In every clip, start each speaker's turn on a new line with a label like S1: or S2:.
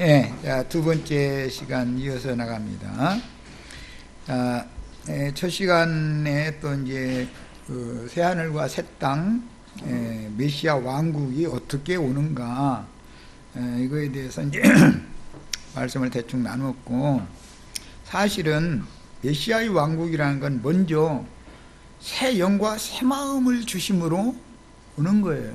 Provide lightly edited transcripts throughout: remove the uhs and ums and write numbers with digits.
S1: 예, 자, 두 번째 시간 이어서 나갑니다. 자, 첫 시간에 또 이제 그 새하늘과 새 땅, 메시아 왕국이 어떻게 오는가, 이거에 대해서 이제 말씀을 대충 나눴고, 사실은 메시아의 왕국이라는 건 먼저 새 영과 새 마음을 주심으로 오는 거예요.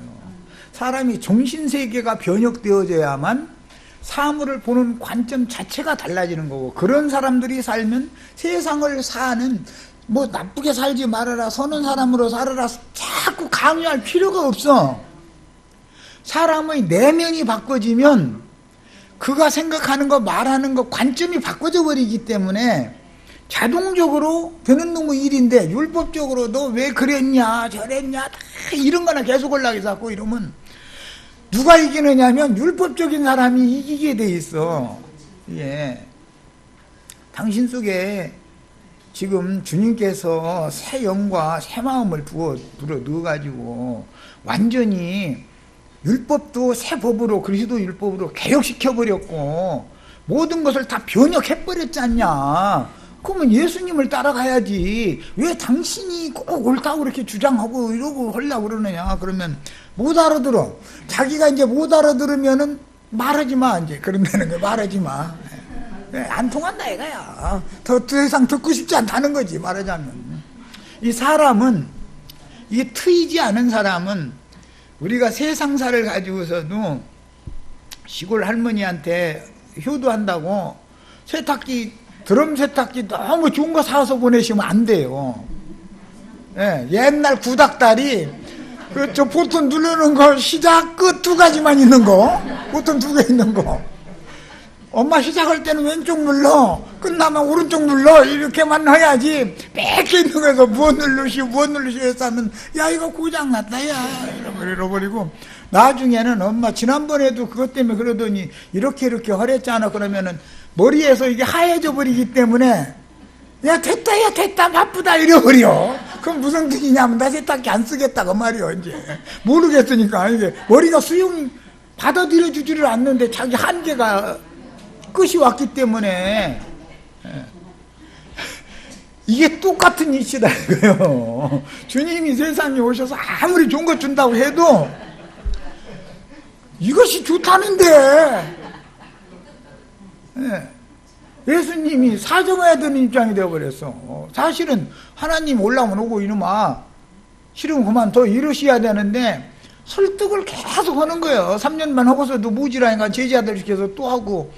S1: 사람이 정신세계가 변혁되어져야만 사물을 보는 관점 자체가 달라지는 거고, 그런 사람들이 살면 세상을 사는, 뭐 나쁘게 살지 말아라, 선한 사람으로 살아라 자꾸 강요할 필요가 없어. 사람의 내면이 바꿔지면 그가 생각하는 거, 말하는 거, 관점이 바꿔져 버리기 때문에 자동적으로 되는 놈의 일인데, 율법적으로 너 왜 그랬냐 저랬냐 이런 거나 계속 올라가서 하고 이러면 누가 이기느냐면 율법적인 사람이 이기게 돼 있어. 예. 당신 속에 지금 주님께서 새 영과 새 마음을 불어 넣어가지고 완전히 율법도 새 법으로, 그리스도 율법으로 개혁시켜버렸고 모든 것을 다 변혁해버렸지 않냐. 그러면 예수님을 따라가야지. 왜 당신이 꼭 옳다고 그렇게 주장하고 이러고 하려고 그러느냐. 그러면 못 알아들어. 자기가 이제 못 알아들으면은 말하지 마. 이제 그런다는 거야. 말하지 마. 안 통한다 이거야. 더 이상 듣고 싶지 않다는 거지, 말하자면. 이 사람은, 이 트이지 않은 사람은 우리가 세상사를 가지고서도 시골 할머니한테 효도한다고 세탁기, 드럼 세탁기 너무 좋은 거 사서 보내시면 안 돼요. 예, 옛날 구닥다리, 저 보통 누르는 거 시작 끝 두 가지만 있는 거, 보통 두 개 있는 거. 엄마 시작할 때는 왼쪽 눌러, 끝나면 오른쪽 눌러, 이렇게만 해야지. 몇 개 있는 거에서 무엇 누르시오 해서 하면, 야, 이거 고장났다, 야. 이러버리고. 나중에는 엄마 지난번에도 그것 때문에 그러더니 이렇게 하랬잖아. 그러면은 머리에서 이게 하얘져 버리기 때문에, 야, 됐다, 바쁘다, 이래버려. 그럼 무슨 뜻이냐면, 나 세탁기 안 쓰겠다고 말이요, 이제. 모르겠으니까. 이게 머리가 수용 받아들여 주지를 않는데 자기 한계가 끝이 왔기 때문에, 이게 똑같은 이치다, 이거요. 주님이 세상에 오셔서 아무리 좋은 거 준다고 해도 이것이 좋다는데, 예수님이 사정해야 되는 입장이 되어버렸어. 사실은 하나님 올라오면 오고 이놈아, 싫으면 그만 더 이러셔야 되는데 설득을 계속 하는 거예요. 3년만 하고서도 무지라니까 제자들 시켜서 또 하고.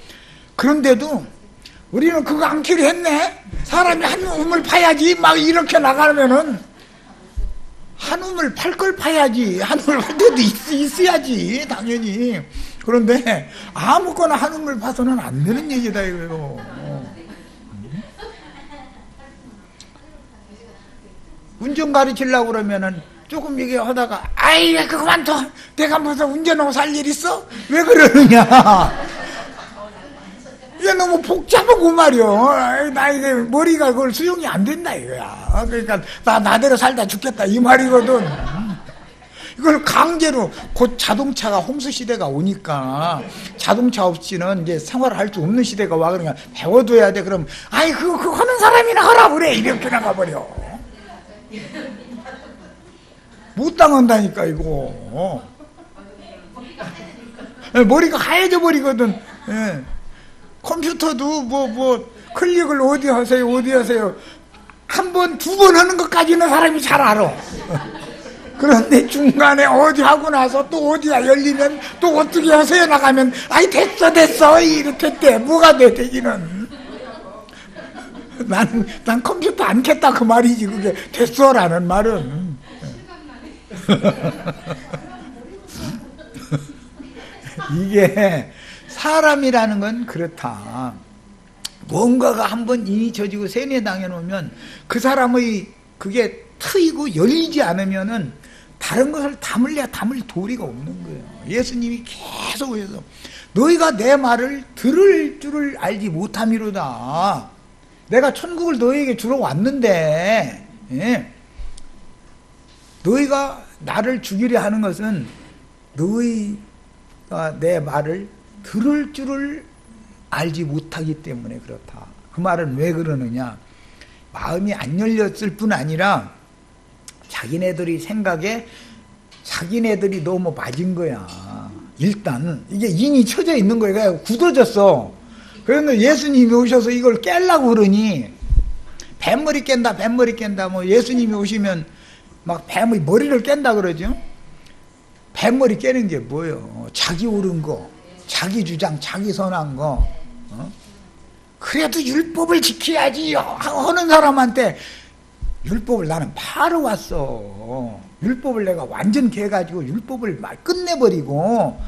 S1: 그런데도 우리는 그거 않기로 했네. 사람이 한 우물 파야지 막 이렇게 나가면은 한 우물 팔 걸 파야지. 한 우물 팔 때도 있어야지 당연히. 그런데 아무거나 한 우물 파서는 안 되는 얘기다 이거요. 운전 가르치려고 그러면은 조금 얘기하다가, 아이 왜 그만둬, 내가 무슨 운전하고 살 일 있어? 왜 그러느냐. 이게 너무 복잡하고 말이요. 나 이게 머리가 그걸 수용이 안 된다 이거야. 그러니까 나대로 살다 죽겠다 이 말이거든. 이걸 강제로, 곧 자동차가 홍수 시대가 오니까 자동차 없이는 이제 생활할 수 없는 시대가 와. 그러니까 배워둬야 돼. 그럼 아이 그거 하는 사람이나 하라 그래, 이렇게 나가버려. 못 당한다니까 이거. 머리가 하얘져 버리거든. 예. 컴퓨터도 뭐 클릭을 어디 하세요 한 번, 두 번 하는 것까지는 사람이 잘 알아. 그런데 중간에 어디 하고 나서 또 어디가 열리면 또 어떻게 하세요 나가면, 아이 됐어 이렇게 돼. 뭐가 돼 되기는. 난 컴퓨터 안 켰다 그 말이지. 그게 됐어라는 말은. 이게 사람이라는 건 그렇다. 뭔가가 한번 인이 져지고 세뇌당해 놓으면 그 사람의 그게 트이고 열리지 않으면은 다른 것을 담을 도리가 없는 거예요. 예수님이 계속 오셔서 너희가 내 말을 들을 줄을 알지 못함이로다. 내가 천국을 너희에게 주러 왔는데, 너희가 나를 죽이려 하는 것은 너희가 내 말을 들을 줄을 알지 못하기 때문에 그렇다. 그 말은 왜 그러느냐? 마음이 안 열렸을 뿐 아니라 자기네들이 생각에 자기네들이 너무 맞은 거야. 일단 이게 인이 쳐져 있는 거야. 굳어졌어. 그런데 예수님이 오셔서 이걸 깨려고 그러니 뱃머리 깬다 뱃머리 깬다. 뭐 예수님이 오시면 막 뱀의 머리를 깬다 그러죠. 뱃머리 깨는 게 뭐예요? 자기 옳은 거, 자기 주장, 자기 선한 거. 그래도 율법을 지켜야지 하는 사람한테 율법을 나는 파러 왔어. 율법을 내가 완전 개가지고 율법을 막 끝내버리고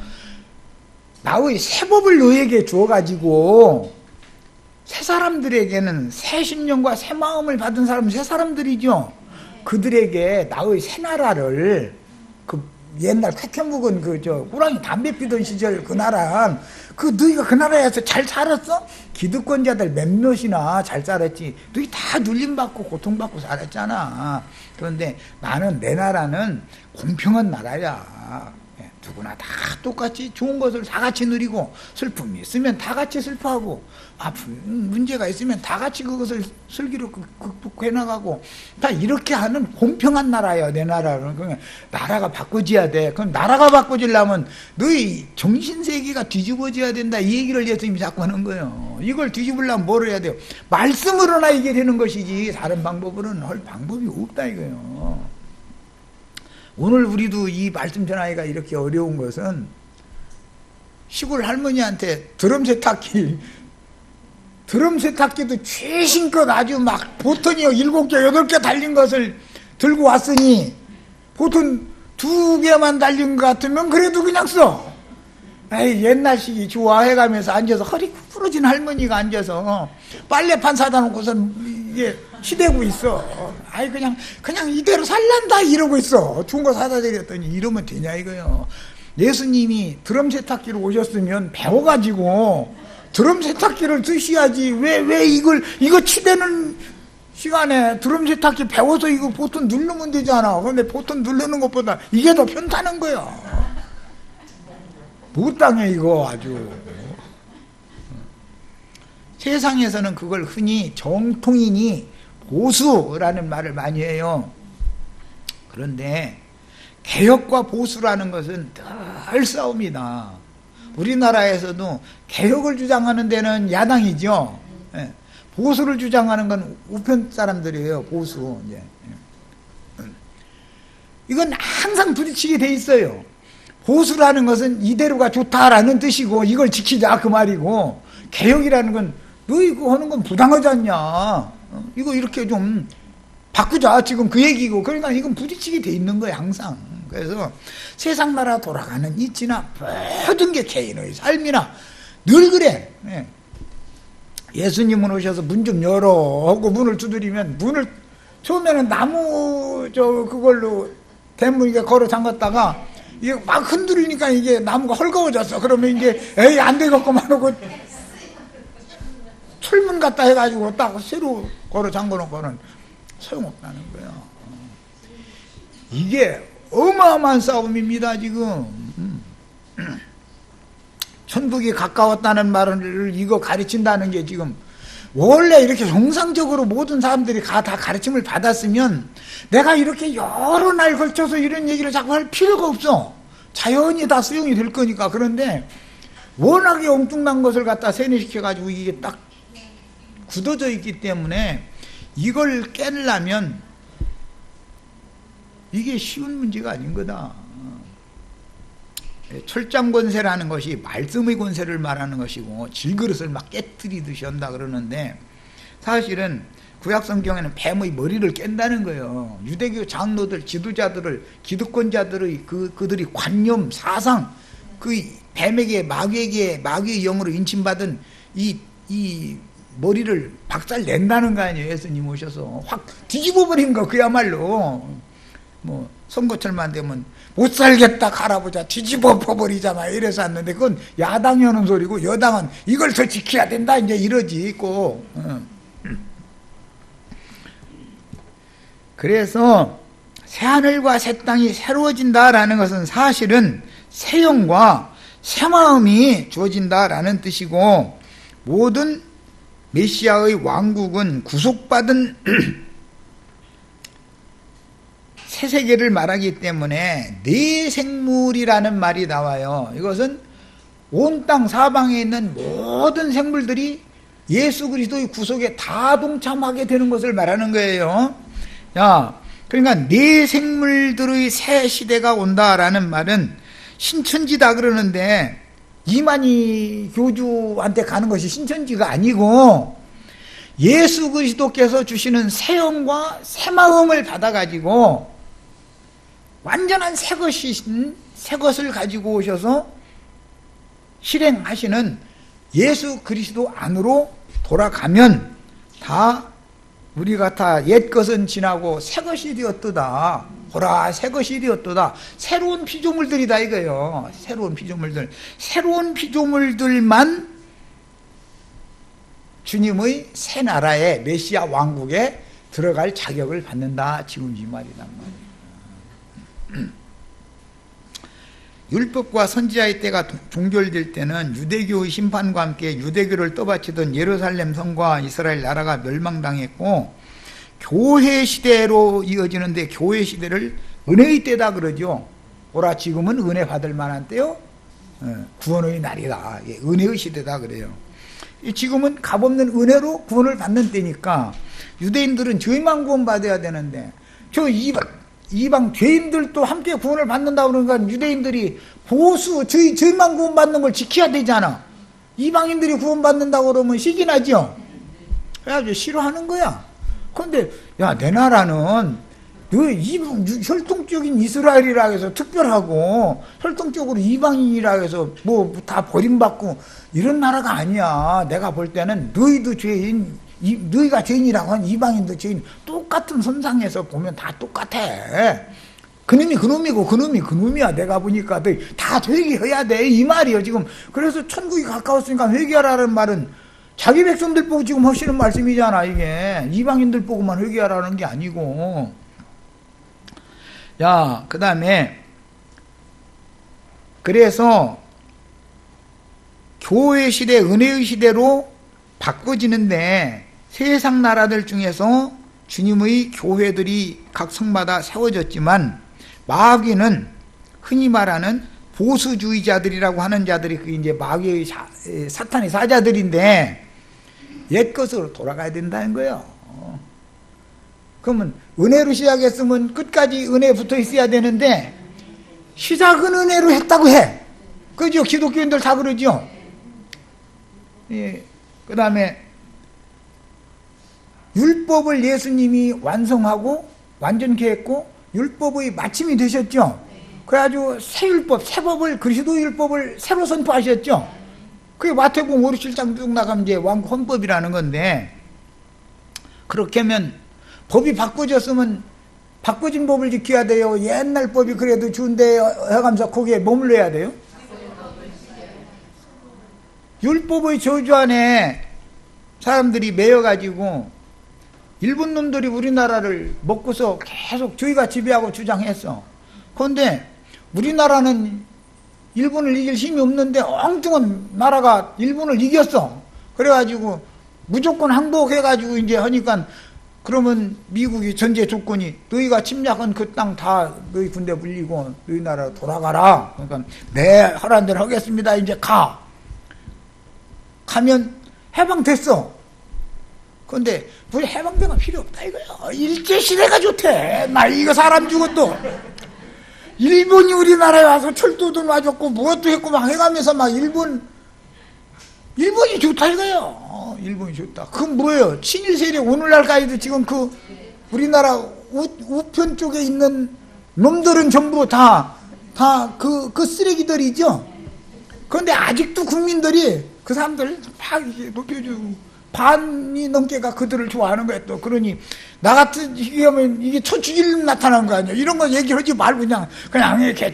S1: 나의 새 법을 너에게 주어가지고 새 사람들에게는 새 심령과 새 마음을 받은 사람은 새 사람들이죠. 그들에게 나의 새 나라를 그 옛날 택해 묵은 호랑이 담배 피던 시절 그 나라 너희가 그 나라에서 잘 살았어? 기득권자들 몇몇이나 잘 살았지. 너희 다 눌림받고 고통받고 살았잖아. 그런데 나는 내 나라는 공평한 나라야. 누구나 다 똑같이 좋은 것을 다 같이 누리고 슬픔이 있으면 다 같이 슬퍼하고 문제가 있으면 다 같이 그것을 슬기로 극복해 나가고 다 이렇게 하는 공평한 나라야. 내 나라는. 그러면 나라가 바꿔져야 돼. 그럼 나라가 바꿔지려면 너희 정신세계가 뒤집어져야 된다. 이 얘기를 예수님이 자꾸 하는 거예요. 이걸 뒤집으려면 뭘 해야 돼요? 말씀으로나 이게 되는 것이지 다른 방법으로는 할 방법이 없다 이거예요. 오늘 우리도 이 말씀 전하기가 이렇게 어려운 것은 시골 할머니한테 드럼 세탁기도 최신껏 아주 막 보턴이 7개, 8개 달린 것을 들고 왔으니 보통 2개만 달린 것 같으면 그래도 그냥 써. 에이, 옛날식이 좋아해가면서 앉아서 허리 부러진 할머니가 앉아서 빨래판 사다 놓고서 이게 치대고 있어. 아이 그냥 이대로 살란다 이러고 있어. 좋은 거 사다 드렸더니 이러면 되냐 이거요. 예수님이 드럼 세탁기로 오셨으면 배워가지고 드럼 세탁기를 쓰셔야지. 왜 이거 치대는 시간에 드럼 세탁기 배워서 이거 보통 누르면 되잖아. 그런데 보통 누르는 것보다 이게 더 편타는 거야. 못당해 이거 아주. 세상에서는 그걸 흔히 정통이니 보수라는 말을 많이 해요. 그런데 개혁과 보수라는 것은 늘 싸움이다. 우리나라에서도 개혁을 주장하는 데는 야당이죠. 보수를 주장하는 건 우편 사람들이에요. 보수. 이건 항상 부딪히게 돼 있어요. 보수라는 것은 이대로가 좋다라는 뜻이고 이걸 지키자 그 말이고, 개혁이라는 건 너 이거 하는 건 부당하지 않냐, 이거 이렇게 좀 바꾸자 지금 그 얘기고. 그러니까 이건 부딪히게 돼 있는 거예요 항상. 그래서 세상 나라 돌아가는 이치나 모든 게 개인의 삶이나 늘 그래. 예수님은 오셔서 문 좀 열어 하고 문을 두드리면 문을 처음에는 나무 그걸로 대문 이게 걸어 잠갔다가 이게 막 흔들리니까 이게 나무가 헐거워졌어. 그러면 이제 에이 안 되겠구만 하고 철문 갖다 해가지고 딱 새로 걸어 잠궈놓고는 소용없다는 거야. 이게 어마어마한 싸움입니다 지금. 천국이 가까웠다는 말을 이거 가르친다는 게 지금 원래 이렇게 정상적으로 모든 사람들이 다 가르침을 받았으면 내가 이렇게 여러 날 걸쳐서 이런 얘기를 자꾸 할 필요가 없어. 자연히 다 수용이 될 거니까. 그런데 워낙에 엉뚱난 것을 갖다 세뇌시켜가지고 이게 딱 굳어져 있기 때문에 이걸 깨려면 이게 쉬운 문제가 아닌 거다. 철장 권세라는 것이 말씀의 권세를 말하는 것이고 질그릇을 막 깨뜨리듯이 한다 그러는데, 사실은 구약 성경에는 뱀의 머리를 깬다는 거예요. 유대교 장로들, 지도자들을, 기득권자들의 그들이 관념, 사상, 그 뱀에게 마귀의 영으로 인침받은 이 머리를 박살 낸다는 거 아니에요. 예수님 오셔서 확 뒤집어 버린 거. 그야말로 뭐 선거철만 되면 못 살겠다 갈아보자 뒤집어 버리자 이래서 왔는데, 그건 야당이 하는 소리고 여당은 이걸 더 지켜야 된다 이제 이러지 꼭. 그래서 새하늘과 새 땅이 새로워진다라는 것은 사실은 새 영과 새 마음이 주어진다라는 뜻이고, 모든 메시아의 왕국은 구속받은 새 세계를 말하기 때문에 내 생물이라는 말이 나와요. 이것은 온 땅 사방에 있는 모든 생물들이 예수 그리스도의 구속에 다 동참하게 되는 것을 말하는 거예요. 야, 그러니까 내 생물들의 새 시대가 온다라는 말은 신천지다 그러는데 이만희 교주한테 가는 것이 신천지가 아니고 예수 그리스도께서 주시는 새 영과 새 마음을 받아가지고 완전한 새 것을 가지고 오셔서 실행하시는 예수 그리스도 안으로 돌아가면 다 우리가 다 옛 것은 지나고 새 것이 되었도다. 보라, 새 것이 되었도다. 새로운 피조물들이다 이거예요. 새로운 피조물들. 새로운 피조물들만 주님의 새 나라에 메시아 왕국에 들어갈 자격을 받는다. 지금 이 말이란 말이에요. 율법과 선지자의 때가 종결될 때는 유대교의 심판과 함께 유대교를 떠받치던 예루살렘 성과 이스라엘 나라가 멸망당했고 교회 시대로 이어지는데 교회 시대를 은혜의 때다 그러죠. 오라 지금은 은혜 받을 만한 때요. 구원의 날이다. 은혜의 시대다 그래요. 지금은 값없는 은혜로 구원을 받는 때니까 유대인들은 저희만 구원받아야 되는데 저 이방 죄인들도 함께 구원을 받는다고 그러니까 유대인들이 보수 저희만 구원받는 걸 지켜야 되잖아. 이방인들이 구원받는다고 그러면 시기 나죠. 그래가지고 싫어하는 거야. 그런데 야, 내 나라는 혈통적인 이스라엘이라 해서 특별하고 혈통적으로 이방인이라 해서 뭐 다 버림받고 이런 나라가 아니야. 내가 볼 때는 너희도 죄인, 너희가 죄인이라고 하는 이방인도 죄인, 똑같은 선상에서 보면 다 똑같아. 그놈이 그놈이고 그놈이 그놈이야. 내가 보니까 다 회개해야 돼 이 말이에요 지금. 그래서 천국이 가까웠으니까 회개하라는 말은 자기 백성들 보고 지금 하시는 말씀이잖아. 이게 이방인들 보고만 회개하라는 게 아니고. 야, 그 다음에 그래서 교회 시대, 은혜의 시대로 바꿔지는데 세상 나라들 중에서 주님의 교회들이 각 성마다 세워졌지만 마귀는 흔히 말하는 보수주의자들이라고 하는 자들이 그 이제 마귀의 사탄의 사자들인데 옛 것으로 돌아가야 된다는 거예요. 그러면 은혜로 시작했으면 끝까지 은혜에 붙어 있어야 되는데 시작은 은혜로 했다고 해. 그죠? 기독교인들 다 그러죠. 예. 그 다음에 율법을 예수님이 완성하고 완전케 했고 율법의 마침이 되셨죠. 그래가지고 새 율법, 새 법을, 그리스도 율법을 새로 선포하셨죠. 그게 마태복음 5, 7장 쭉 나가면 이제 헌법이라는 건데, 그렇게 하면 법이 바꿔졌으면 바꿔진 법을 지켜야 돼요. 옛날 법이 그래도 좋은데 해가면서 거기에 머물러야 돼요. 율법의 저주 안에 사람들이 매여가지고 일본 놈들이 우리나라를 먹고서 계속 저희가 지배하고 주장했어. 그런데 우리나라는 일본을 이길 힘이 없는데 엉뚱한 나라가 일본을 이겼어. 그래가지고 무조건 항복해가지고 이제 하니까 그러면 미국이 전제 조건이 너희가 침략한 그 땅 다 너희 군대 물리고 너희 나라로 돌아가라. 그러니까 네, 하라는 대로 하겠습니다. 이제 가면 해방됐어. 그런데 우리 해방대가 필요 없다 이거야. 일제시대가 좋대. 나 이거 사람 죽었도 일본이 우리나라에 와서 철도도 놔줬고 무엇도 했고 막 해가면서 막 일본이 좋다 이거야. 일본이 좋다. 그건 뭐예요? 친일 세력 오늘날까지도 지금 그 우리나라 우편 쪽에 있는 놈들은 전부 다 그 쓰레기들이죠. 그런데 아직도 국민들이 그 사람들 막 높여주고 반이 넘게가 그들을 좋아하는 거야. 또 그러니 나 같은 이게 하면 이게 초축일 나타난 거 아니야. 이런 거 얘기하지 말고 그냥 이렇게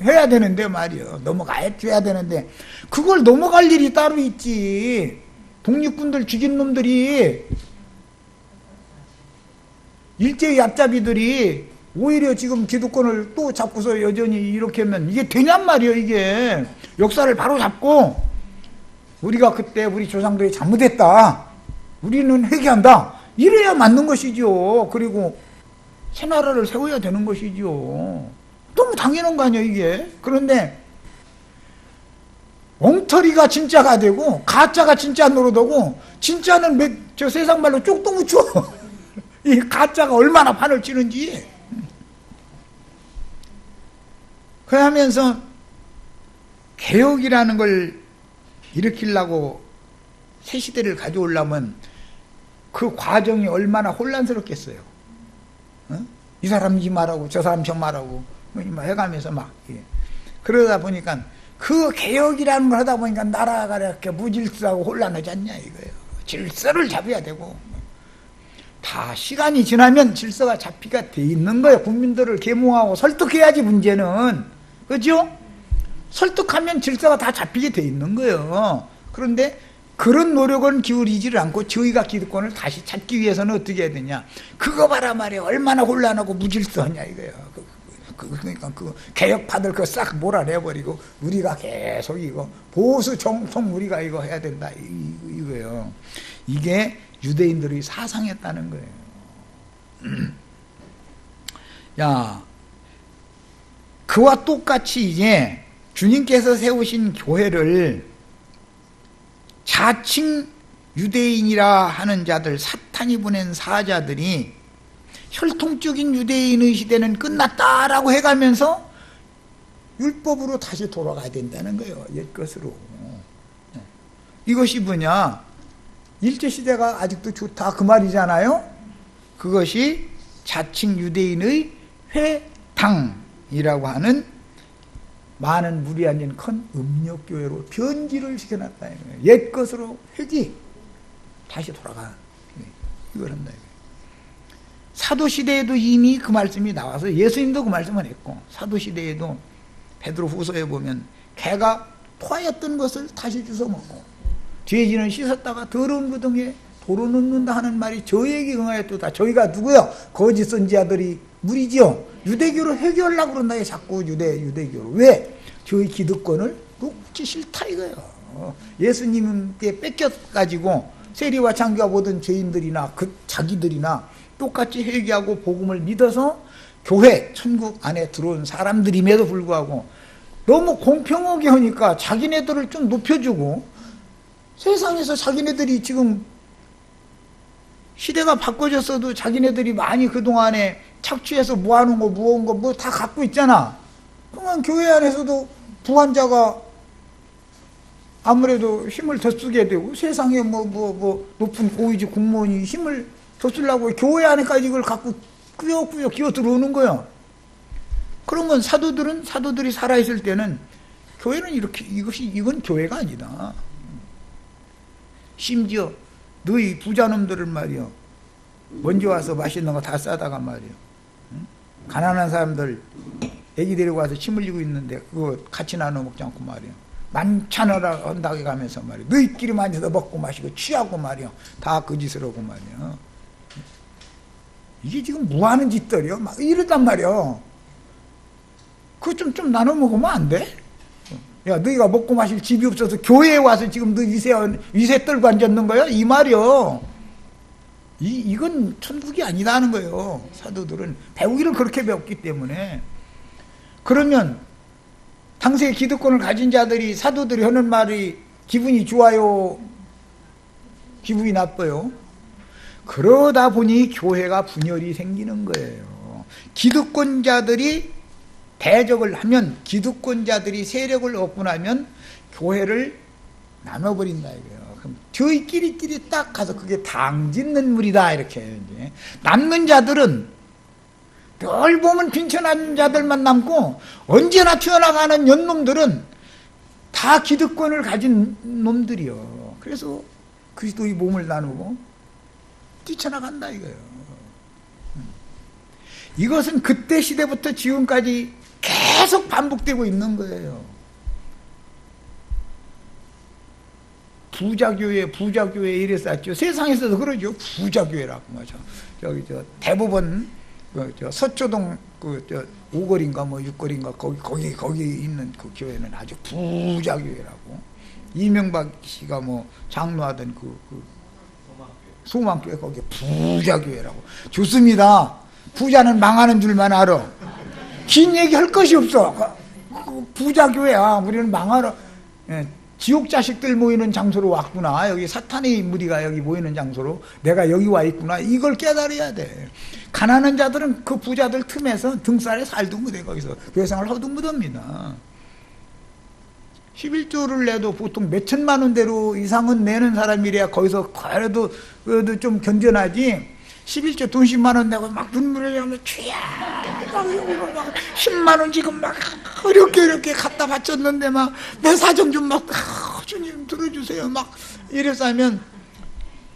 S1: 해야 되는데 말이요. 넘어가야 되는데 그걸 넘어갈 일이 따로 있지. 독립군들 죽인 놈들이 일제의 얍잡이들이 오히려 지금 기득권을 또 잡고서 여전히 이렇게 하면 이게 되냔 말이에요. 이게 역사를 바로 잡고 우리가 그때 우리 조상들이 잘못했다, 우리는 회개한다, 이래야 맞는 것이죠. 그리고 새 나라를 세워야 되는 것이죠. 너무 당연한 거 아니에요 이게. 그런데 엉터리가 진짜가 되고 가짜가 진짜 노릇하고, 진짜는 저 세상 말로 쪽도 못 쳐. 이 가짜가 얼마나 판을 치는지. 그러면서 개혁이라는 걸 일으키려고 새 시대를 가져오려면 그 과정이 얼마나 혼란스럽겠어요. 이 사람 이 말하고 저 사람 저 말하고 해가면서 막. 그러다 보니까 그 개혁이라는 걸 하다 보니까 나라가 이렇게 무질서하고 혼란하지 않냐 이거예요. 질서를 잡아야 되고, 다 시간이 지나면 질서가 잡히가 돼 있는 거예요. 국민들을 계몽하고 설득해야지 문제는. 그죠? 설득하면 질서가 다 잡히게 돼 있는 거예요. 그런데 그런 노력은 기울이지를 않고 저희가 기득권을 다시 찾기 위해서는 어떻게 해야 되냐, 그거 봐라 말이야, 얼마나 혼란하고 무질서하냐 이거예요. 그러니까 그 개혁파들 그거 싹 몰아내버리고 우리가 계속 이거 보수 정통 우리가 이거 해야 된다 이거예요. 이게 유대인들의 사상이었다는 거예요. 야, 그와 똑같이 이제 주님께서 세우신 교회를 자칭 유대인이라 하는 자들, 사탄이 보낸 사자들이 혈통적인 유대인의 시대는 끝났다라고 해가면서 율법으로 다시 돌아가야 된다는 거예요. 옛것으로. 이것이 뭐냐, 일제시대가 아직도 좋다 그 말이잖아요. 그것이 자칭 유대인의 회당이라고 하는 많은 물이 앉은 큰 음력교회로 변질을 시켜놨다는 거예요. 옛것으로 회귀, 다시 돌아가, 이걸 한다. 사도시대에도 이미 그 말씀이 나와서 예수님도 그 말씀을 했고, 사도시대에도 베드로 후서에 보면 개가 토하였던 것을 다시 주워 먹고 돼지는 씻었다가 더러운 무덤에 도로 넣는다 하는 말이 저에게 응하였도다. 저희가 누구요? 거짓 선지자들이 무리지요. 유대교로 회개하려고 그런다. 자꾸 유대교로. 왜? 저희 기득권을 놓지 싫다 이거예요. 예수님께 뺏겨가지고 세리와 장교가 보던 죄인들이나 그 자기들이나 똑같이 회개하고 복음을 믿어서 교회, 천국 안에 들어온 사람들임에도 불구하고 너무 공평하게 하니까 자기네들을 좀 높여주고, 세상에서 자기네들이 지금 시대가 바꿔졌어도 자기네들이 많이 그동안에 착취해서 모아놓은 거, 모은 거 뭐 다 갖고 있잖아. 그러면 교회 안에서도 부한자가 아무래도 힘을 더 쓰게 되고, 세상에 높은 고위직 공무원이 힘을 더 쓰려고 교회 안에까지 이걸 갖고 꾸역꾸역 기어 들어오는 거야. 그러면 사도들이 살아있을 때는 교회는 이렇게, 이건 교회가 아니다. 심지어 너희 부자놈들을 말이요, 먼저 와서 맛있는 거 다 싸다가 말이요, 가난한 사람들 애기 데리고 와서 침 흘리고 있는데 그거 같이 나눠 먹지 않고 말이요, 만찬을 한다고 가면서 말이요, 너희끼리만 앉아서 먹고 마시고 취하고 말이요, 다 그 짓을 하고 말이요. 이게 지금 뭐 하는 짓들이요? 막 이랬단 말이요. 그거 좀 나눠 먹으면 안 돼? 야, 너희가 먹고 마실 집이 없어서 교회에 와서 지금 너 위세 떨고 앉았는 거야? 이 말이요. 이건 천국이 아니다 하는 거예요. 사도들은 배우기를 그렇게 배웠기 때문에. 그러면 당시의 기득권을 가진 자들이, 사도들이 하는 말이 기분이 좋아요? 기분이 나빠요? 그러다 보니 교회가 분열이 생기는 거예요. 기득권자들이 대적을 하면, 기득권자들이 세력을 얻고 나면 교회를 나눠버린다 이거예요. 그럼 저희끼리 딱 가서 그게 당짓는 물이다 이렇게. 이제 남는 자들은 늘 보면 빈천한 자들만 남고, 언제나 튀어나가는 연놈들은 다 기득권을 가진 놈들이요. 그래서 그리스도의 몸을 나누고 뛰쳐나간다 이거예요. 이것은 그때 시대부터 지금까지 계속 반복되고 있는 거예요. 부자교회 이랬었죠. 세상에서도 그러죠. 부자교회라고 하죠. 대부분 서초동 오거리인가 6거리인가 거기 있는 그 교회는 아주 부자교회라고. 이명박 씨가 뭐 장로하던 그 소망교회 거기 부자교회라고. 좋습니다. 부자는 망하는 줄만 알아. 긴 얘기 할 것이 없어. 부자교회야. 우리는 망하러, 지옥 자식들 모이는 장소로 왔구나. 여기 사탄의 무리가 여기 모이는 장소로 내가 여기 와 있구나. 이걸 깨달아야 돼. 가난한 자들은 그 부자들 틈에서 등살에 살도 못해. 거기서 교회생활 하도 못합니다. 11조를 내도 보통 몇 천만 원대로 이상은 내는 사람이래야 거기서 그래도 좀 견뎌나지. 11조 돈 10만 원 내고 막 눈물을 흘리면 주야 막 10만 원 지금 막 이렇게 갖다 바쳤는데 막 내 사정 좀 막 주님 들어주세요 막 이래서 하면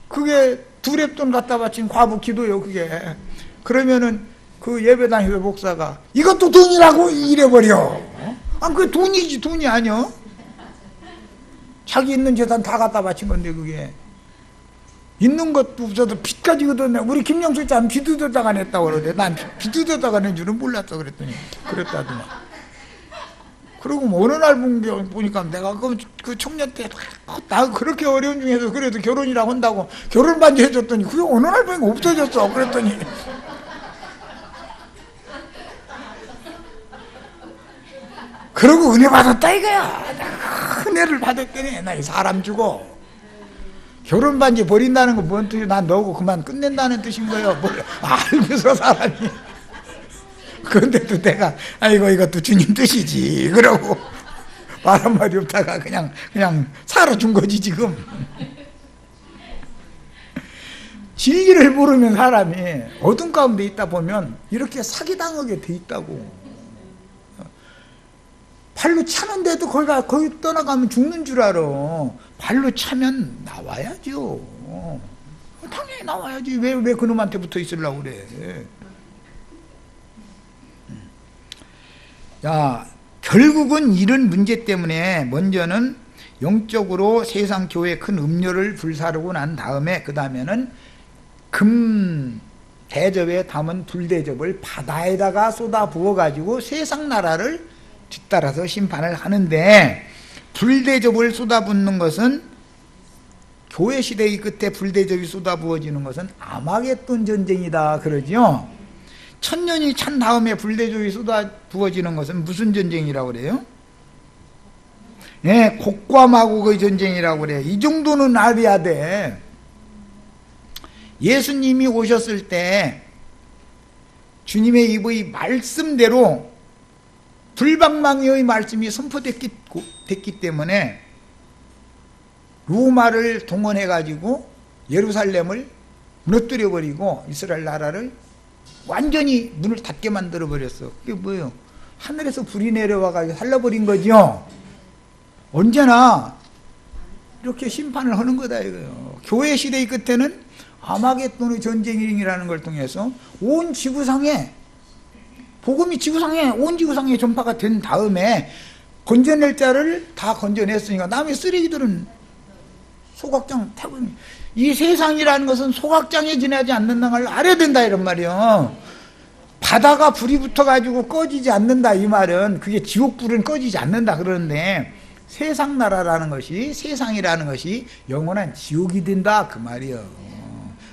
S1: 그게 두랩돈 갖다 바친 과부 기도요 그게. 그러면은 그 예배당에서 목사가 이것도 돈이라고 이래버려. 아 그게 돈이지 돈이 아니야. 자기 있는 재산 다 갖다 바친 건데 그게. 있는 것도 없어도 빚까지 걷어내. 우리 김영수 참 빚얻었다가 냈다고 그러대. 난 빚얻었다가 낸 줄은 몰랐어 그랬더니 그랬다더만. 그리고 뭐 어느 날 보니까 내가 그 청년 때 나 그렇게 어려운 중에서 그래도 결혼이라고 한다고 결혼 반지 해줬더니 그게 어느 날 보니까 없어졌어. 그랬더니 그러고 은혜 받았다 이거야. 은혜를 받았더니 나 이 사람 주고 결혼 반지 버린다는 건 뭔 뜻이야? 난 너고 그만 끝낸다는 뜻인 거예요. 뭘 알면서 사람이. 그런데도 내가 아이고 이것도 주님 뜻이지. 그러고 말 한마디 없다가 그냥 살아준 거지 지금. 진리를 모르면 사람이 어둠 가운데 있다 보면 이렇게 사기당하게 돼 있다고. 발로 차는데도 거기 떠나가면 죽는 줄 알아. 발로 차면 나와야죠. 당연히 나와야지. 왜 그놈한테 붙어 있으려고 그래. 자, 결국은 이런 문제 때문에 먼저는 영적으로 세상 교회에 큰 음료를 불사르고 난 다음에 그 다음에는 금 대접에 담은 불대접을 바다에다가 쏟아 부어가지고 세상 나라를 뒤따라서 심판을 하는데, 불대접을 쏟아붓는 것은 교회 시대의 끝에 불대접이 쏟아부어지는 것은 아마겟돈 전쟁이다 그러죠. 천년이 찬 다음에 불대접이 쏟아부어지는 것은 무슨 전쟁이라고 그래요? 예, 곡과 마곡의 전쟁이라고 그래요. 이 정도는 알아야 돼. 예수님이 오셨을 때 주님의 입의 말씀대로 불방망이의 말씀이 선포됐기 때문에 로마를 동원해가지고 예루살렘을 무너뜨려버리고 이스라엘 나라를 완전히 문을 닫게 만들어버렸어. 그게 뭐예요? 하늘에서 불이 내려와가지고 살려버린 거죠. 언제나 이렇게 심판을 하는 거다 이거예요. 교회 시대의 끝에는 아마겟돈의 전쟁이라는 걸 통해서 온 지구상에 복음이 온 지구상에 전파가 된 다음에 건져낼 자를 다 건져냈으니까 남의 쓰레기들은 소각장 타고, 이 세상이라는 것은 소각장에 지나지 않는다는 걸 알아야 된다 이런 말이요. 바다가 불이 붙어가지고 꺼지지 않는다 이 말은 그게 지옥불은 꺼지지 않는다 그러는데, 세상 나라라는 것이, 세상이라는 것이 영원한 지옥이 된다 그 말이요.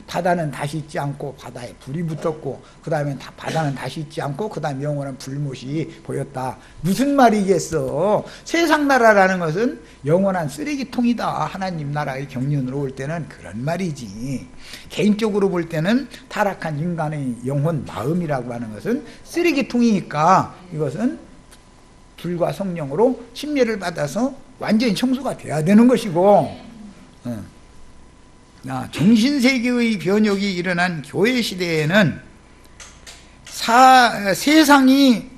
S1: 바다는 다시 있지 않고 바다에 불이 붙었고 그 다음에 바다는 다시 있지 않고 그 다음에 영원한 불못이 보였다. 무슨 말이겠어. 세상 나라라는 것은 영원한 쓰레기통이다. 하나님 나라의 경륜으로 올 때는 그런 말이지. 개인적으로 볼 때는 타락한 인간의 영혼 마음이라고 하는 것은 쓰레기통이니까 이것은 불과 성령으로 침례를 받아서 완전히 청소가 돼야 되는 것이고, 정신세계의 변혁이 일어난 교회 시대에는 세상이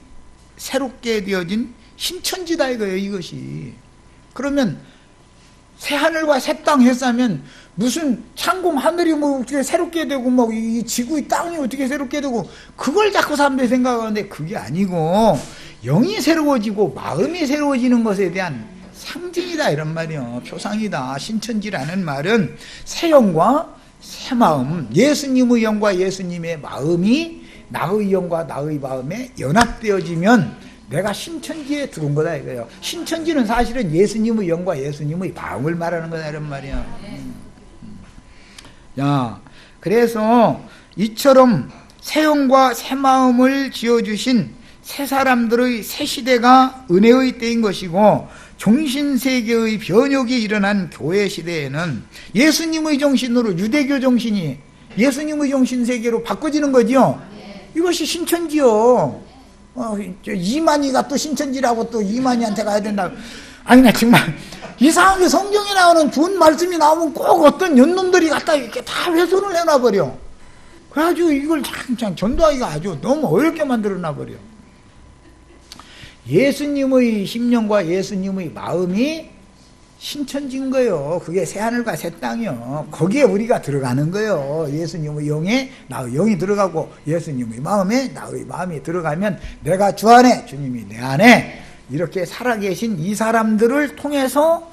S1: 새롭게 되어진 신천지다 이거예요 이것이. 그러면 새하늘과 새 땅 했으면 무슨 창공 하늘이 뭐 어떻게 새롭게 되고 뭐 이 지구의 땅이 어떻게 새롭게 되고 그걸 자꾸 사람들이 생각하는데 그게 아니고 영이 새로워지고 마음이 새로워지는 것에 대한 상징이다 이런 말이요. 표상이다. 신천지라는 말은 새 영과 새 마음, 예수님의 영과 예수님의 마음이 나의 영과 나의 마음에 연합되어지면 내가 신천지에 들어온 거다 이거예요. 신천지는 사실은 예수님의 영과 예수님의 마음을 말하는 거다 이런 말이야. 야, 그래서 이처럼 새 영과 새 마음을 지어주신 새 사람들의 새 시대가 은혜의 때인 것이고, 종신세계의 변혁이 일어난 교회 시대에는 예수님의 정신으로, 유대교 정신이 예수님의 정신세계로 바꿔지는 거죠. 이것이 신천지요. 이만희가 또 신천지라고 또 이만희한테 가야 된다. 아니, 나 정말 이상하게 성경에 나오는 좋은 말씀이 나오면 꼭 어떤 연놈들이 갖다 이렇게 다 훼손을 해놔버려. 그래가지고 이걸 참 전도하기가 아주 너무 어렵게 만들어놔버려. 예수님의 심령과 예수님의 마음이 신천지인 거예요. 그게 새하늘과 새 땅이요. 거기에 우리가 들어가는 거예요. 예수님의 영에 나의 영이 들어가고 예수님의 마음에 나의 마음이 들어가면 내가 주 안에, 주님이 내 안에 이렇게 살아계신 이 사람들을 통해서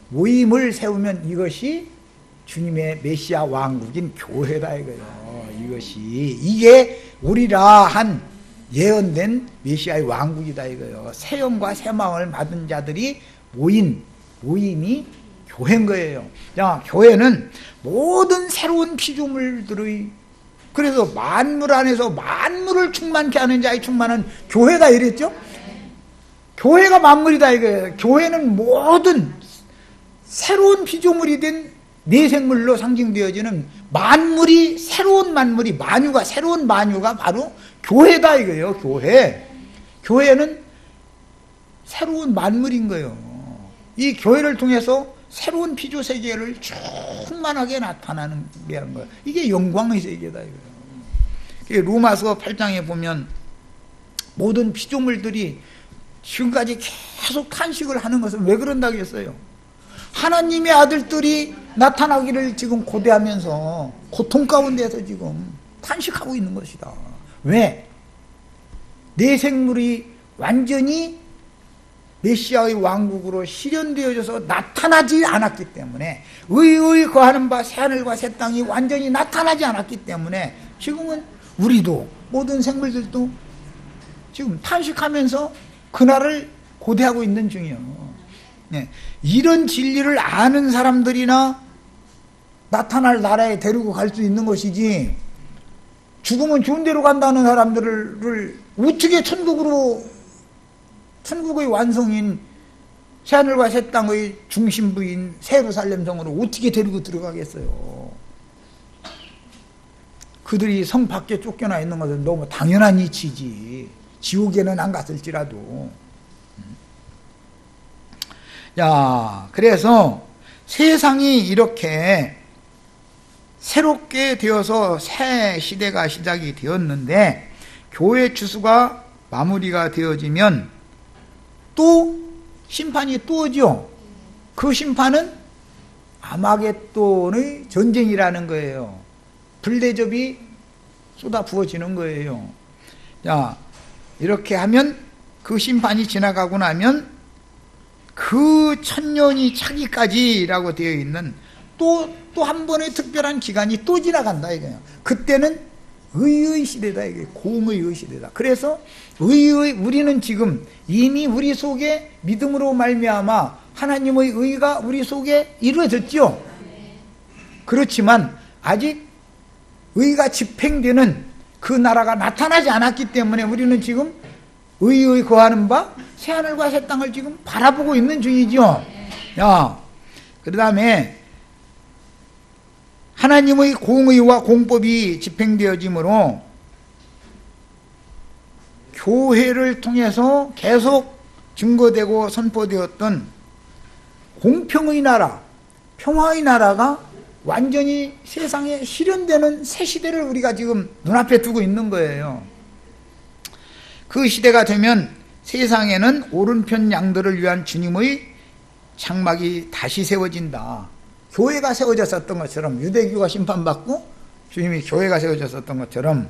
S1: 모임을 세우면 이것이 주님의 메시아 왕국인 교회다 이거예요. 이게 우리라 한 예언된 메시아의 왕국이다 이거예요. 새 영과 새 마음을 받은 자들이 모임이 교회인 거예요. 자, 교회는 모든 새로운 피조물들의, 그래서 만물 안에서 만물을 충만케 하는 자의 충만한 교회다 이랬죠. 교회가 만물이다 이거예요. 교회는 모든 새로운 피조물이 된 내생물로 상징되어지는 만물이, 새로운 만물이, 만유가, 새로운 만유가 바로 교회다 이거예요. 교회는 새로운 만물인 거예요. 이 교회를 통해서 새로운 피조 세계를 충만하게 나타나는 게 하는 거예요. 이게 영광의 세계다 이거예요. 로마서 8장에 보면 모든 피조물들이 지금까지 계속 탄식을 하는 것은 왜 그런다고 했어요? 하나님의 아들들이 나타나기를 지금 고대하면서 고통 가운데서 지금 탄식하고 있는 것이다. 왜? 내 생물이 완전히 메시아의 왕국으로 실현되어져서 나타나지 않았기 때문에, 의의 거하는 바 새하늘과 새 땅이 완전히 나타나지 않았기 때문에 지금은 우리도, 모든 생물들도 지금 탄식하면서 그날을 고대하고 있는 중이에요. 네. 이런 진리를 아는 사람들이나 나타날 나라에 데리고 갈 수 있는 것이지, 죽으면 좋은 데로 간다는 사람들을 어떻게 천국의 완성인 새하늘과 새 땅의 중심부인 예루살렘 성으로 어떻게 데리고 들어가겠어요? 그들이 성 밖에 쫓겨나 있는 것은 너무 당연한 이치지. 지옥에는 안 갔을지라도. 야, 그래서 세상이 이렇게 새롭게 되어서 새 시대가 시작이 되었는데, 교회 추수가 마무리가 되어지면 또 심판이 또 오죠. 그 심판은 아마겟돈의 전쟁이라는 거예요. 불대접이 쏟아 부어지는 거예요. 자, 이렇게 하면, 그 심판이 지나가고 나면 그 천년이 차기까지라고 되어 있는 또 한 번의 특별한 기간이 또 지나간다 이거예요. 그때는 의의 시대다 이게, 공의의 시대다. 그래서 우리는 지금 이미 우리 속에 믿음으로 말미암아 하나님의 의가 우리 속에 이루어졌죠. 그렇지만 아직 의가 집행되는 그 나라가 나타나지 않았기 때문에 우리는 지금 의의 거하는 바 새하늘과 새 땅을 지금 바라보고 있는 중이죠. 야, 그 다음에 하나님의 공의와 공법이 집행되어지므로 교회를 통해서 계속 증거되고 선포되었던 공평의 나라, 평화의 나라가 완전히 세상에 실현되는 새 시대를 우리가 지금 눈앞에 두고 있는 거예요. 그 시대가 되면 세상에는 오른편 양들을 위한 주님의 장막이 다시 세워진다. 교회가 세워졌었던 것처럼, 유대교가 심판받고 주님이 교회가 세워졌었던 것처럼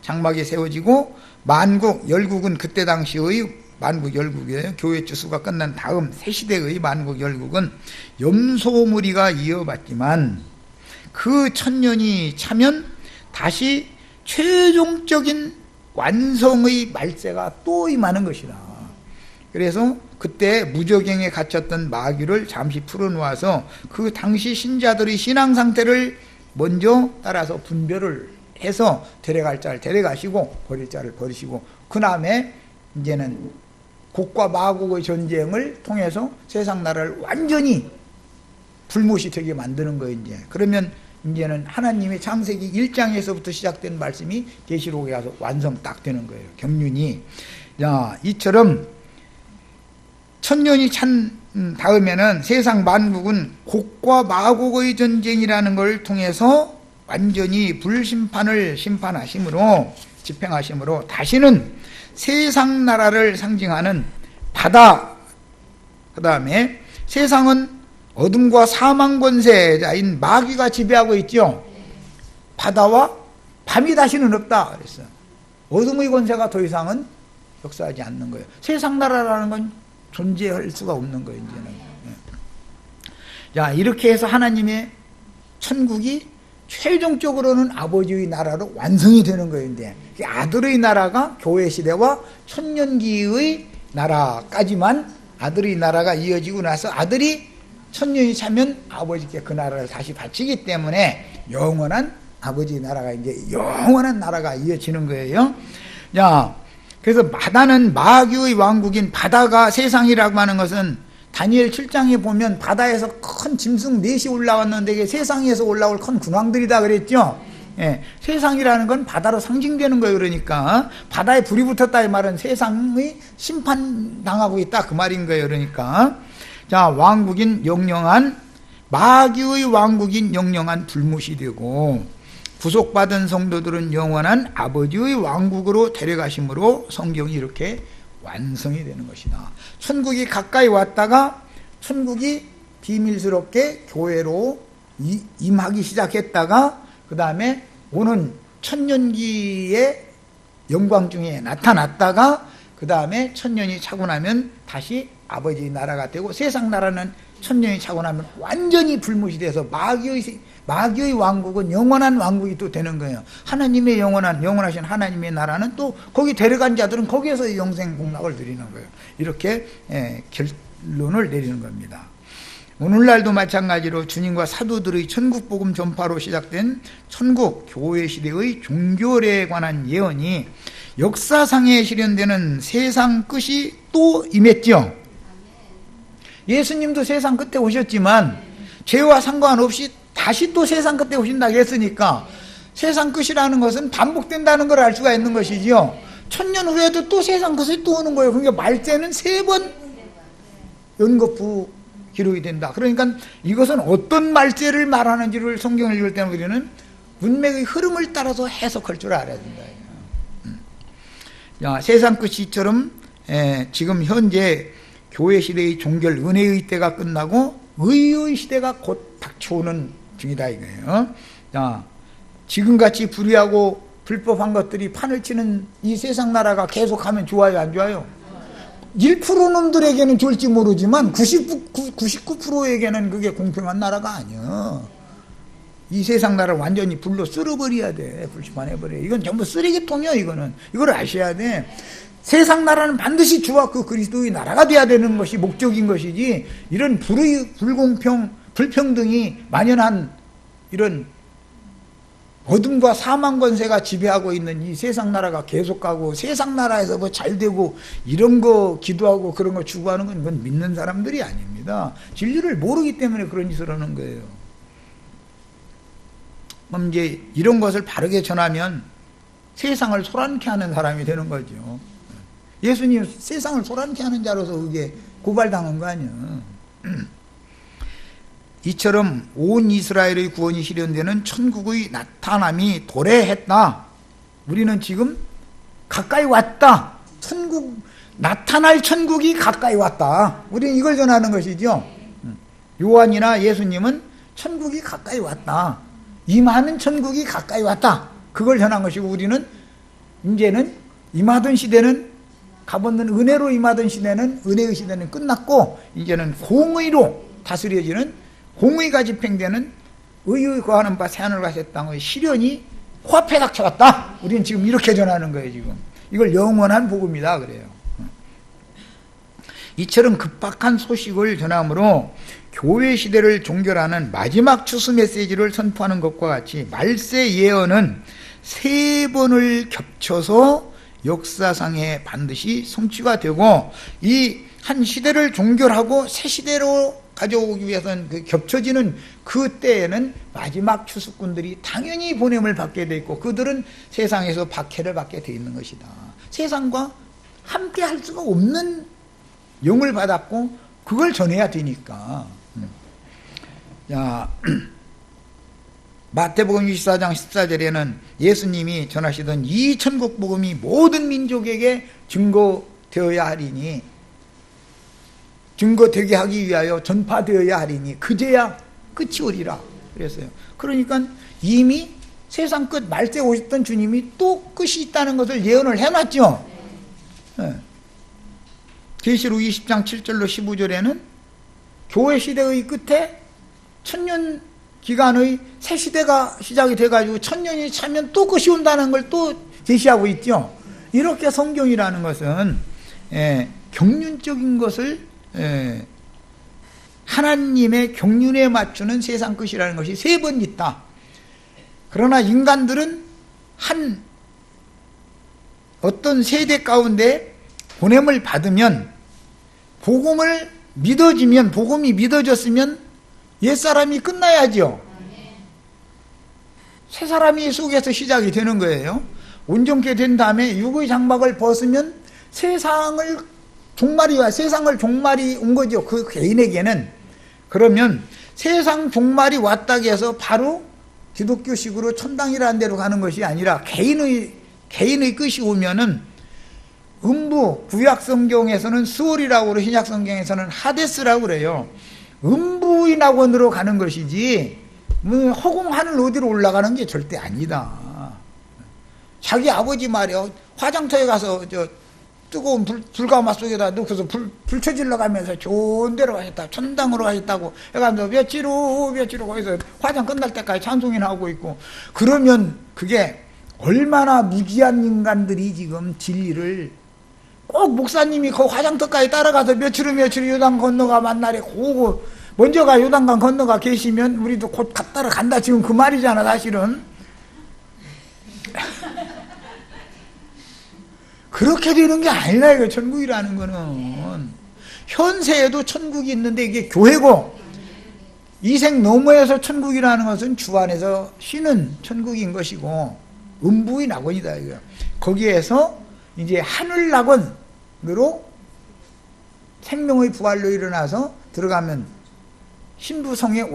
S1: 장막이 세워지고, 만국, 열국은 그때 당시의 만국 열국이에요. 교회 추수가 끝난 다음 새 시대의 만국 열국은 염소무리가 이어받지만, 그 천년이 차면 다시 최종적인 완성의 말세가 또 임하는 것이다. 그래서 그때 무저갱에 갇혔던 마귀를 잠시 풀어놓아서 그 당시 신자들의 신앙 상태를 먼저 따라서 분별을 해서 데려갈 자를 데려가시고 버릴 자를 버리시고, 그 다음에 이제는 곡과 마곡의 전쟁을 통해서 세상 나라를 완전히 불못이 되게 만드는 거예요. 이제 그러면 이제는 하나님의 창세기 1장에서부터 시작된 말씀이 계시록에 가서 완성 딱 되는 거예요. 경륜이. 자, 이처럼 천년이 찬 다음에는 세상 만국은 곡과 마곡의 전쟁이라는 걸 통해서 완전히 불심판을 심판하심으로, 집행하심으로 다시는 세상 나라를 상징하는 바다, 그 다음에 세상은 어둠과 사망 권세자인 마귀가 지배하고 있죠. 바다와 밤이 다시는 없다 그랬어. 어둠의 권세가 더 이상은 역사하지 않는 거예요. 세상 나라라는 건 존재할 수가 없는 거예요, 이제는. 자, 이렇게 해서 하나님의 천국이 최종적으로는 아버지의 나라로 완성이 되는 거예요. 이제 아들의 나라가 교회 시대와 천년기의 나라까지만, 아들의 나라가 이어지고 나서 아들이 천년이 차면 아버지께 그 나라를 다시 바치기 때문에 영원한 아버지의 나라가, 이제 영원한 나라가 이어지는 거예요. 자, 그래서 바다는 마귀의 왕국인 바다가 세상이라고 하는 것은 다니엘 7장에 보면 바다에서 큰 짐승 넷이 올라왔는데 이게 세상에서 올라올 큰 군왕들이다 그랬죠. 예, 세상이라는 건 바다로 상징되는 거예요. 그러니까 바다에 불이 붙었다 이 말은 세상의 심판당하고 있다 그 말인 거예요. 그러니까 자, 왕국인 영영한, 마귀의 왕국인 영영한 불못이 되고, 구속받은 성도들은 영원한 아버지의 왕국으로 데려가심으로 성경이 이렇게 완성이 되는 것이다. 천국이 가까이 왔다가 천국이 비밀스럽게 교회로 임하기 시작했다가 그 다음에 오는 천년기의 영광 중에 나타났다가 그 다음에 천년이 차고 나면 다시 아버지의 나라가 되고, 세상 나라는 천년이 차고 나면 완전히 불못이 돼서 마귀의 왕국은 영원한 왕국이 또 되는 거예요. 하나님의 영원하신 하나님의 나라는 또 거기 데려간 자들은 거기에서 영생 복락을 누리는 거예요. 이렇게 결론을 내리는 겁니다. 오늘날도 마찬가지로 주님과 사도들의 천국 복음 전파로 시작된 천국 교회 시대의 종교례에 관한 예언이 역사상에 실현되는 세상 끝이 또 임했죠. 예수님도 세상 끝에 오셨지만 죄와 상관없이 다시 또 세상 끝에 오신다고 했으니까 세상 끝이라는 것은 반복된다는 걸 알 수가 있는 것이죠. 천년 후에도 또 세상 끝이 또 오는 거예요. 그러니까 말세는 3번 연거푸 기록이 된다. 그러니까 이것은 어떤 말세를 말하는지를 성경을 읽을 때는 우리는 문맥의 흐름을 따라서 해석할 줄 알아야 된다. 자, 세상 끝이처럼 지금 현재 교회 시대의 종결 은혜의 때가 끝나고 의의 시대가 곧 닥쳐오는 중이다 이거예요. 자, 지금같이 불의하고 불법한 것들이 판을 치는 이 세상 나라가 계속하면 좋아요, 안 좋아요? 1% 놈들에게는 좋을지 모르지만 99%에게는 그게 공평한 나라가 아니야. 이 세상 나라를 완전히 불로 쓸어버려야 돼. 불심판해버려. 이건 전부 쓰레기통이야. 이걸 아셔야 돼. 세상 나라는 반드시 주와 그 그리스도의 나라가 돼야 되는 것이 목적인 것이지, 이런 불공평, 불평등이 만연한 이런 어둠과 사망 권세가 지배하고 있는 이 세상 나라가 계속 가고, 세상 나라에서 뭐 잘 되고 이런 거 기도하고 그런 거 추구하는 건 그건 믿는 사람들이 아닙니다. 진리를 모르기 때문에 그런 짓을 하는 거예요. 그럼 이제 이런 것을 바르게 전하면 세상을 소란케 하는 사람이 되는 거죠. 예수님 세상을 소란케 하는 자로서 그게 고발당한 거 아니야. 이처럼 온 이스라엘의 구원이 실현되는 천국의 나타남이 도래했다. 우리는 지금 가까이 왔다. 나타날 천국이 가까이 왔다. 우리는 이걸 전하는 것이죠. 요한이나 예수님은 천국이 가까이 왔다. 임하는 천국이 가까이 왔다. 그걸 전한 것이고, 우리는 이제는 임하던 시대는, 가본는 은혜로 임하던 시대는, 은혜의 시대는 끝났고 이제는 공의로 다스려지는, 공의가 집행되는 의의 거하는 바 새하늘 새 땅의 실현이 코앞에 닥쳐왔다. 우리는 지금 이렇게 전하는 거예요. 지금 이걸 영원한 복음이다 그래요. 이처럼 급박한 소식을 전함으로 교회 시대를 종결하는 마지막 추수 메시지를 선포하는 것과 같이 말세 예언은 3번을 겹쳐서 역사상에 반드시 성취가 되고, 이 한 시대를 종결하고 새 시대로 가져오기 위해서는 그 겹쳐지는 그 때에는 마지막 추수꾼들이 당연히 보냄을 받게 돼 있고, 그들은 세상에서 박해를 받게 돼 있는 것이다. 세상과 함께 할 수가 없는 영을 받았고 그걸 전해야 되니까. 자, 마태복음 24장 14절에는 예수님이 전하시던 이 천국 복음이 모든 민족에게 증거되어야 하리니, 증거되게 하기 위하여 전파되어야 하리니 그제야 끝이 오리라 그랬어요. 그러니까 이미 세상 끝 말세 오셨던 주님이 또 끝이 있다는 것을 예언을 해놨죠. 네. 계시록 20장 7절로 15절에는 교회 시대의 끝에 천년 기간의 새 시대가 시작이 돼가지고 천년이 차면 또 끝이 온다는 걸 또 제시하고 있죠. 이렇게 성경이라는 것은 경륜적인 것을 하나님의 경륜에 맞추는 세상 끝이라는 것이 3번 있다. 그러나 인간들은 한 어떤 세대 가운데 보냄을 받으면, 복음을 믿어지면, 복음이 믿어졌으면 옛사람이 끝나야죠. 새 사람이 속에서 시작이 되는 거예요. 온전케 된 다음에 육의 장막을 벗으면 세상을 종말이 온 거죠. 그 개인에게는. 그러면 세상 종말이 왔다고 해서 바로 기독교식으로 천당이라는 데로 가는 것이 아니라 개인의 끝이 오면은 구약 성경에서는 스월이라고 그러고 신약 성경에서는 하데스라고 그래요. 음부의 낙원으로 가는 것이지 허공 하늘 어디로 올라가는 게 절대 아니다. 자기 아버지 말이요, 화장터에 가서 뜨거운 불가마 속에다 넣고서 불 쳐질러 가면서 좋은 데로 가셨다, 천당으로 가셨다고 해가면서 며칠후 거기서 화장 끝날 때까지 찬송이나 하고 있고, 그러면 그게 얼마나 무지한 인간들이 지금 진리를, 꼭 목사님이 그 화장터까지 따라가서 며칠후 요단 건너가 만날에 고고 먼저가 요단강 건너가 계시면 우리도 곧 따라간다, 지금 그 말이잖아 사실은. 그렇게 되는 게 아니라 이거 천국이라는 거는. 현세에도 천국이 있는데 이게 교회고, 이생 너머에서 천국이라는 것은 주 안에서 쉬는 천국인 것이고, 음부의 낙원이다 이거. 거기에서 이제 하늘 낙원으로 생명의 부활로 일어나서 들어가면 신부성의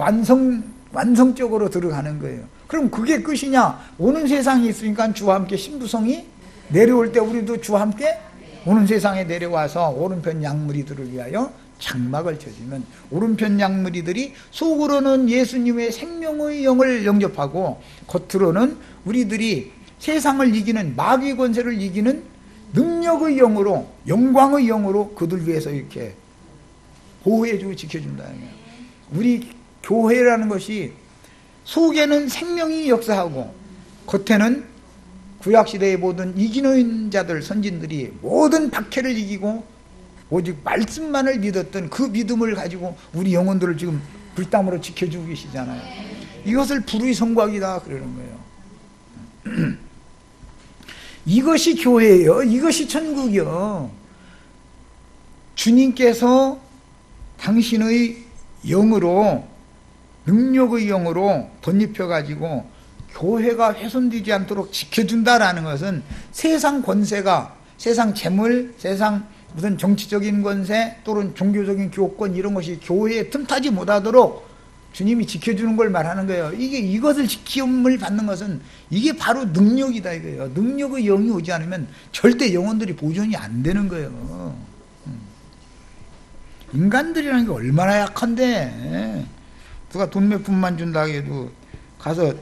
S1: 완성적으로 들어가는 거예요. 그럼 그게 끝이냐? 오는 세상이 있으니까 주와 함께 신부성이 내려올 때 우리도 주와 함께 오는 세상에 내려와서 오른편 양무리들을 위하여 장막을 쳐주면, 오른편 양무리들이 속으로는 예수님의 생명의 영을 영접하고 겉으로는 우리들이 세상을 이기는, 마귀 권세를 이기는 능력의 영으로, 영광의 영으로 그들 위해서 이렇게 보호해주고 지켜준다. 우리 교회라는 것이 속에는 생명이 역사하고 겉에는 구약시대의 모든 이기는 자들, 선진들이 모든 박해를 이기고 오직 말씀만을 믿었던 그 믿음을 가지고 우리 영혼들을 지금 불담으로 지켜주고 계시잖아요. 이것을 불의 성곽이다 그러는 거예요. 이것이 교회예요. 이것이 천국이요. 주님께서 당신의 영으로, 능력의 영으로 덧입혀가지고 교회가 훼손되지 않도록 지켜준다라는 것은 세상 권세가, 세상 재물, 세상 무슨 정치적인 권세 또는 종교적인 교권 이런 것이 교회에 틈타지 못하도록 주님이 지켜주는 걸 말하는 거예요. 이것을 지킴을 받는 것은 이게 바로 능력이다 이거예요. 능력의 영이 오지 않으면 절대 영혼들이 보존이 안 되는 거예요. 인간들이라는 게 얼마나 약한데, 누가 돈 몇 푼만 준다고 해도 가서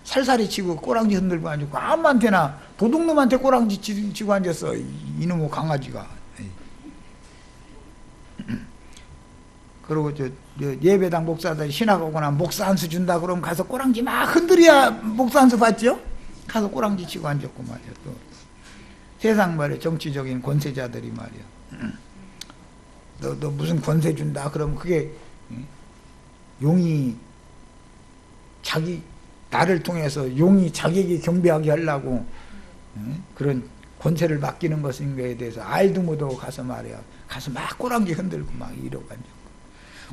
S1: 살살이 치고 꼬랑지 흔들고 앉고, 아무한테나 도둑놈한테 꼬랑지 치고 앉았어 이놈의 강아지가. 그리고 예배당 목사들이 신학 오거나 목사 한 수 준다 그러면 가서 꼬랑지 막 흔들어야 목사 한 수 받죠. 가서 꼬랑지 치고 앉았고 말이야. 또 세상 말이야, 정치적인 권세자들이 말이야, 너 무슨 권세 준다. 그러면 그게 용이 나를 통해서 용이 자기에게 경배하게 하려고 그런 권세를 맡기는 것인가에 대해서 알도 못하고 가서 말이야. 가서 막 꼬랑지 흔들고 막 이러고 앉아.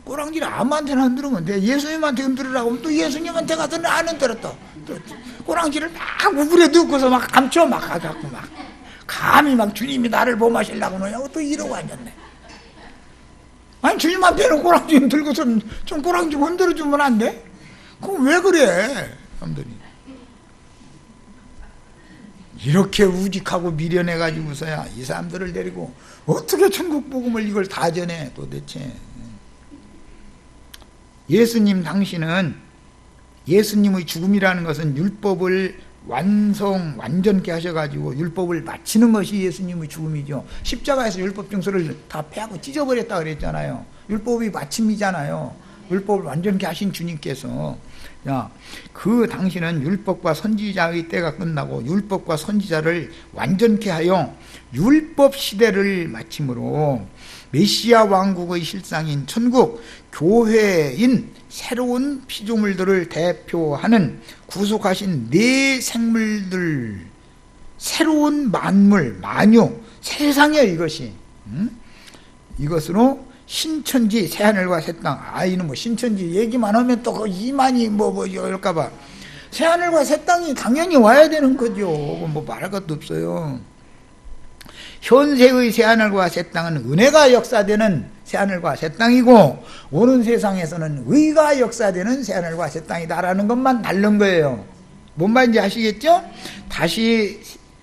S1: 꼬랑지를 아무한테나 흔들면 돼. 예수님한테 흔들으라고 하면 또 예수님한테 가서는 안 흔들었다. 또 꼬랑지를 막 우물에 넣고서 막 감춰 막 가갖고 막 감히 막 주님이 나를 범하시려고 하냐고 또 이러고 앉았네. 아니 주님한테는 꼬랑지 흔들고 좀 꼬랑지 흔들어주면 안 돼? 그럼 왜 그래? 사람들이 이렇게 우직하고 미련해가지고서야 이 사람들을 데리고 어떻게 천국 복음을 이걸 다 전해 도대체. 예수님 당신은 예수님의 죽음이라는 것은 율법을 완전케 하셔가지고 율법을 마치는 것이 예수님의 죽음이죠. 십자가에서 율법 증서를 다 패하고 찢어버렸다 그랬잖아요. 율법이 마침이잖아요. 율법을 완전케 하신 주님께서 그 당신은 율법과 선지자의 때가 끝나고 율법과 선지자를 완전케 하여 율법 시대를 마침으로 메시아 왕국의 실상인 천국 교회인 새로운 피조물들을 대표하는 구속하신 네 생물들, 새로운 만물, 만유, 세상이에요 이것이. 이것으로 신천지, 새하늘과 새 땅. 이는 뭐 신천지 얘기만 하면 또 그 이만이 이럴까봐. 새하늘과 새 땅이 당연히 와야 되는 거죠. 뭐 말할 것도 없어요. 현세의 새하늘과 새 땅은 은혜가 역사되는 새하늘과 새 땅이고, 오는 세상에서는 의가 역사되는 새하늘과 새 땅이다라는 것만 다른 거예요. 뭔 말인지 아시겠죠? 다시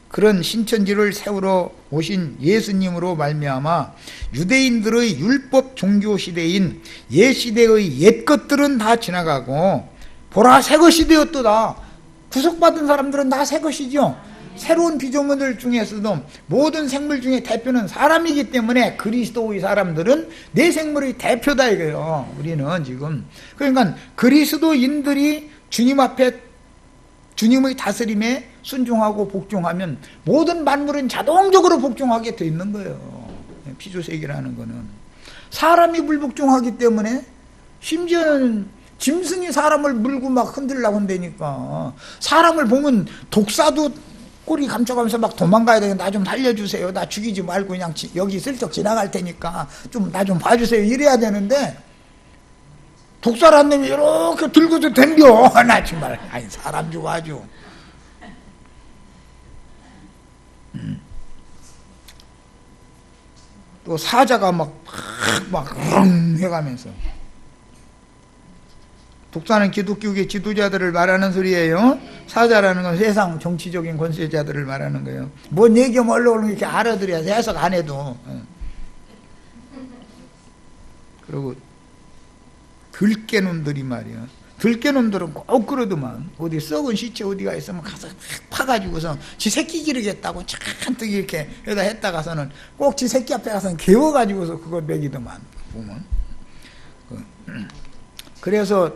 S1: 그런 신천지를 세우러 오신 예수님으로 말미암아 유대인들의 율법 종교 시대인 옛 시대의 옛 것들은 다 지나가고 보라 새 것이 되었도다. 구속받은 사람들은 다 새 것이죠. 새로운 피조물들 중에서도 모든 생물 중에 대표는 사람이기 때문에 그리스도의 사람들은 내 생물의 대표다 이거예요. 우리는 지금 그러니까 그리스도인들이 주님 앞에 주님의 다스림에 순종하고 복종하면 모든 만물은 자동적으로 복종하게 돼 있는 거예요. 피조세계라는 거는 사람이 불복종하기 때문에 심지어는 짐승이 사람을 물고 막 흔들려고 한다니까. 사람을 보면 독사도 꼬리 감춰가면서 막 도망가야 되겠다. 나 좀 살려주세요. 나 죽이지 말고 그냥 여기 슬쩍 지나갈 테니까 좀 나 좀 봐주세요. 이래야 되는데 독사란 놈이 이렇게 들고도 덤벼. 나 정말 사람 주고 아주. 또 사자가 막 해가면서. 독사는 기독교계 지도자들을 말하는 소리예요. 사자라는 건 세상 정치적인 권세자들을 말하는 거예요. 뭔 얘기하면 얼른 이렇게 알아들어야 해석 안 해도. 그리고 들깨놈들이 말이야. 들깨놈들은 꼭 그러더만. 어디 썩은 시체 어디가 있으면 가서 파가지고서 지 새끼 기르겠다고 잔뜩 이렇게 여기다 했다가서는 꼭 지 새끼 앞에 가서는 개워가지고서 그걸 먹이더만. 보면. 그래서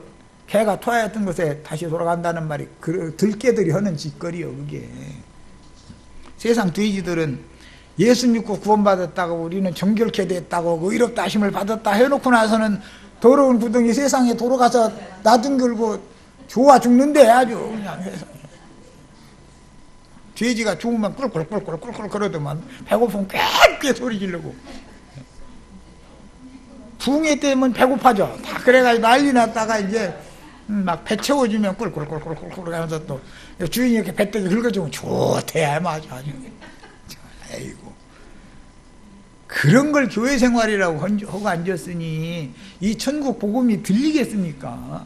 S1: 개가 토하였던 것에 다시 돌아간다는 말이 들깨들이 하는 짓거리요. 그게 세상 돼지들은 예수 믿고 구원받았다고 우리는 정결케 됐다고 의롭다 하심을 받았다 해놓고 나서는 더러운 구덩이 세상에 돌아가서 나둥결고 좋아 죽는데 아주 그냥 세상에. 돼지가 죽으면 꿀꿀꿀꿀꿀꿀 그러더만 배고프면 꽥꽥 소리 지르고 붕해 때면 배고파져. 다 그래가지고 난리 났다가 이제 막 배 채워주면 꿀꿀꿀꿀꿀 하면서 또 주인이 이렇게 배때기 긁어주면 좋대. 맞아. 아주. 아이고. 그런 걸 교회 생활이라고 하고 앉았으니 이 천국 복음이 들리겠습니까?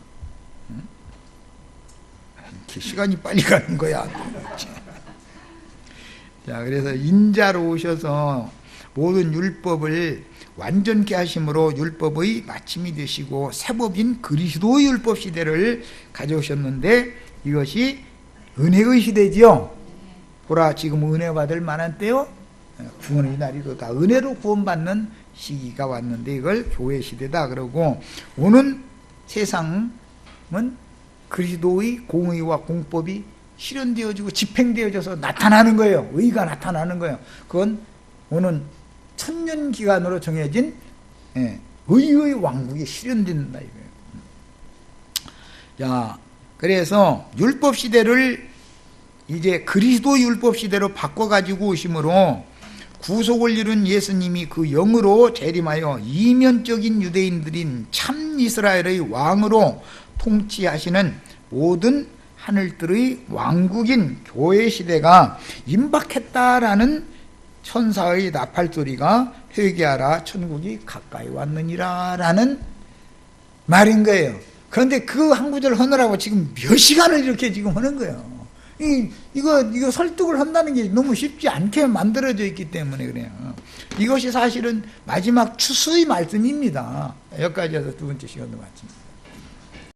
S1: 시간이 빨리 가는 거야. 자, 그래서 인자로 오셔서 모든 율법을 완전케 하심으로 율법의 마침이 되시고 새법인 그리스도의 율법 시대를 가져오셨는데 이것이 은혜의 시대지요. 보라 지금 은혜 받을 만한 때요. 구원의 날이도 다 은혜로 구원받는 시기가 왔는데 이걸 교회 시대다 그러고 오는 세상은 그리스도의 공의와 공법이 실현되어지고 집행되어져서 나타나는 거예요. 의가 나타나는 거예요. 그건 오는 천년 기간으로 정해진 의의 왕국이 실현된다 이거예요. 자, 그래서 율법 시대를 이제 그리스도 율법 시대로 바꿔가지고 오심으로 구속을 이룬 예수님이 그 영으로 재림하여 이면적인 유대인들인 참 이스라엘의 왕으로 통치하시는 모든 하늘들의 왕국인 교회 시대가 임박했다라는 천사의 나팔소리가 회개하라 천국이 가까이 왔느니라 라는 말인 거예요. 그런데 그 한 구절 하느라고 지금 몇 시간을 이렇게 지금 하는 거예요. 이거 설득을 한다는 게 너무 쉽지 않게 만들어져 있기 때문에 그래요. 이것이 사실은 마지막 추수의 말씀입니다. 여기까지 해서 두 번째 시간도 마칩니다.